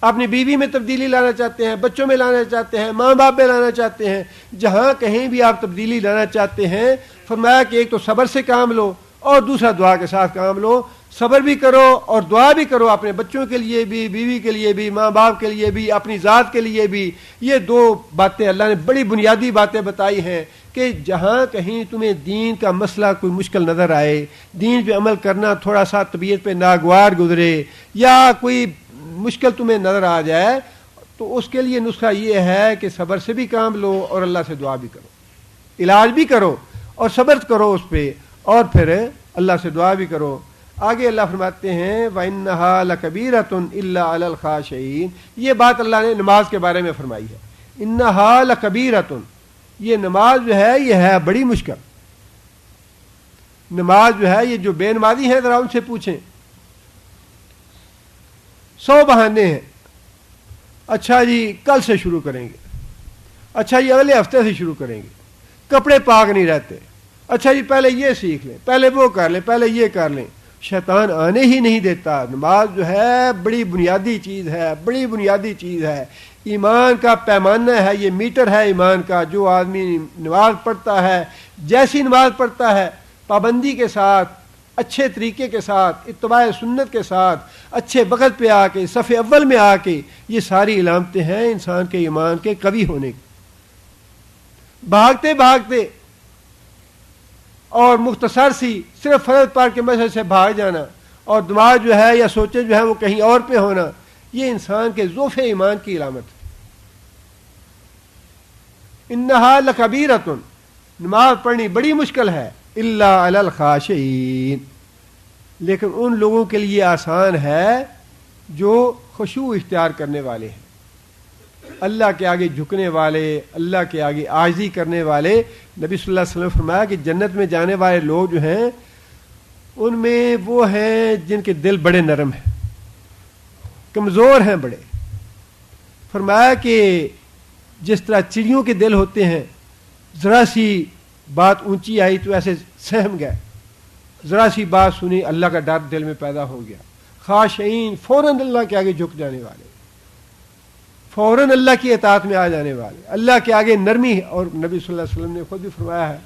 اپنی بیوی میں تبدیلی لانا چاہتے ہیں، بچوں میں لانا چاہتے ہیں، ماں باپ میں لانا چاہتے ہیں، جہاں کہیں بھی آپ تبدیلی لانا چاہتے ہیں، فرمایا کہ ایک تو صبر سے کام لو اور دوسرا دعا کے ساتھ کام لو۔ صبر بھی کرو اور دعا بھی کرو اپنے بچوں کے لیے بھی، بیوی کے لیے بھی، ماں باپ کے لیے بھی، اپنی ذات کے لیے بھی۔ یہ دو باتیں اللہ نے بڑی بنیادی باتیں بتائی ہیں کہ جہاں کہیں تمہیں دین کا مسئلہ کوئی مشکل نظر آئے، دین پہ عمل کرنا تھوڑا سا طبیعت پہ ناگوار گزرے، یا کوئی مشکل تمہیں نظر آ جائے، تو اس کے لیے نسخہ یہ ہے کہ صبر سے بھی کام لو اور اللہ سے دعا بھی کرو، علاج بھی کرو اور صبر کرو اس پہ، اور پھر اللہ سے دعا بھی کرو۔ آگے اللہ فرماتے ہیں وَإِنَّهَا لَكَبِيرَةٌ إِلَّا عَلَى الْخَاشِعِينَ، یہ بات اللہ نے نماز کے بارے میں فرمائی ہے۔ إِنَّهَا لَكَبِيرَةٌ، یہ نماز جو ہے یہ ہے بڑی مشکل نماز جو ہے۔ یہ جو بے نمازی ہیں ذرا ان سے پوچھیں، 100 بہانے ہیں۔ اچھا جی کل سے شروع کریں گے، اچھا جی اگلے ہفتے سے شروع کریں گے، کپڑے پاک نہیں رہتے، اچھا جی پہلے یہ سیکھ لیں، پہلے وہ کر لیں، پہلے یہ کر لیں۔ شیطان آنے ہی نہیں دیتا۔ نماز جو ہے بڑی بنیادی چیز ہے، بڑی بنیادی چیز ہے، ایمان کا پیمانہ ہے، یہ میٹر ہے ایمان کا۔ جو آدمی نماز پڑھتا ہے، جیسی نماز پڑھتا ہے، پابندی کے ساتھ، اچھے طریقے کے ساتھ، اتباع سنت کے ساتھ، اچھے وقت پہ آ کے، صف اول میں آ کے، یہ ساری علامتیں ہیں انسان کے ایمان کے قوی ہونے کی۔ بھاگتے بھاگتے اور مختصر سی صرف فرض پڑھ کے مسجد سے بھاگ جانا، اور دماغ جو ہے یا سوچیں جو ہے وہ کہیں اور پہ ہونا، یہ انسان کے ضعف ایمان کی علامت ہے۔ انہا لکبیرۃ، نماز پڑھنی بڑی مشکل ہے، الا علی الخاشعین، لیکن ان لوگوں کے لیے آسان ہے جو خشوع اختیار کرنے والے ہیں، اللہ کے آگے جھکنے والے، اللہ کے آگے عاجزی کرنے والے۔ نبی صلی اللہ علیہ وسلم نے فرمایا کہ جنت میں جانے والے لوگ جو ہیں ان میں وہ ہیں جن کے دل بڑے نرم ہیں، کمزور ہیں بڑے۔ فرمایا کہ جس طرح چڑیوں کے دل ہوتے ہیں، ذرا سی بات اونچی آئی تو ایسے سہم گئے، ذرا سی بات سنی اللہ کا ڈر دل میں پیدا ہو گیا۔ خاشعین، فوراً اللہ کے آگے جھک جانے والے، فوراً اللہ کی اطاعت میں آ جانے والے، اللہ کے آگے نرمی۔ اور نبی صلی اللہ علیہ وسلم نے خود بھی فرمایا ہے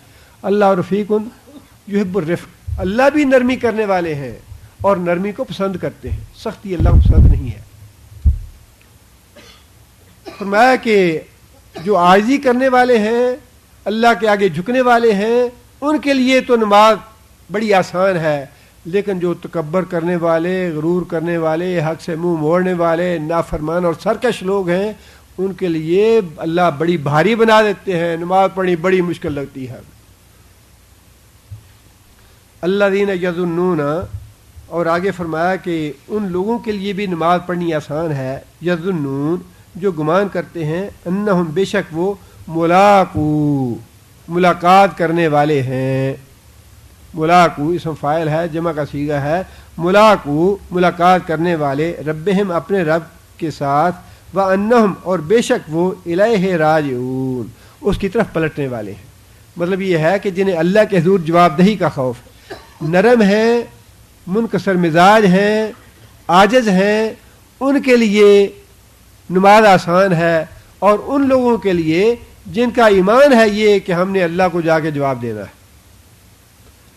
اللہ رفیق یحب الرفق، اللہ بھی نرمی کرنے والے ہیں اور نرمی کو پسند کرتے ہیں، سختی اللہ کو پسند نہیں ہے۔ فرمایا کہ جو عاجزی کرنے والے ہیں، اللہ کے آگے جھکنے والے ہیں، ان کے لیے تو نماز بڑی آسان ہے، لیکن جو تکبر کرنے والے، غرور کرنے والے، حق سے منہ موڑنے والے، نافرمان اور سرکش لوگ ہیں، ان کے لیے اللہ بڑی بھاری بنا دیتے ہیں، نماز پڑھنی بڑی مشکل لگتی ہے۔ الذین یظنون، اور آگے فرمایا کہ ان لوگوں کے لیے بھی نماز پڑھنی آسان ہے، یظنون، جو گمان کرتے ہیں، انہم، بے شک وہ، ملاقو، ملاقات کرنے والے ہیں۔ ملاقو اسم فاعل ہے، جمع کا صیغہ ہے، ملاقو، ملاقات کرنے والے، ربہم، اپنے رب کے ساتھ، وانہم، اور بے شک وہ، الیہ راجعون، اس کی طرف پلٹنے والے ہیں۔ مطلب یہ ہے کہ جنہیں اللہ کے حضور جواب دہی کا خوف ہے، نرم ہیں، منکسر مزاج ہیں، عاجز ہیں، ان کے لیے نماز آسان ہے، اور ان لوگوں کے لیے جن کا ایمان ہے یہ کہ ہم نے اللہ کو جا کے جواب دینا ہے،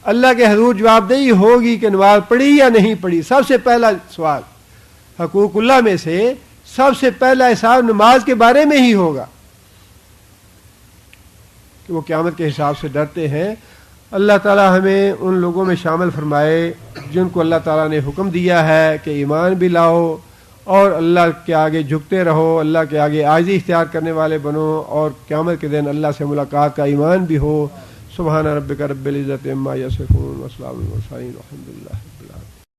اللہ کے حضور جواب دہی ہوگی کہ نماز پڑھی یا نہیں پڑھی۔ سب سے پہلا سوال حقوق اللہ میں سے سب سے پہلا حساب نماز کے بارے میں ہی ہوگا کہ وہ قیامت کے حساب سے ڈرتے ہیں۔ اللہ تعالی ہمیں ان لوگوں میں شامل فرمائے جن کو اللہ تعالیٰ نے حکم دیا ہے کہ ایمان بھی لاؤ اور اللہ کے آگے جھکتے رہو، اللہ کے آگے عاجزی اختیار کرنے والے بنو، اور قیامت کے دن اللہ سے ملاقات کا ایمان بھی ہو۔ سبحان ربک رب العزت عما یصفون وسلام علی المرسلین والحمد للہ۔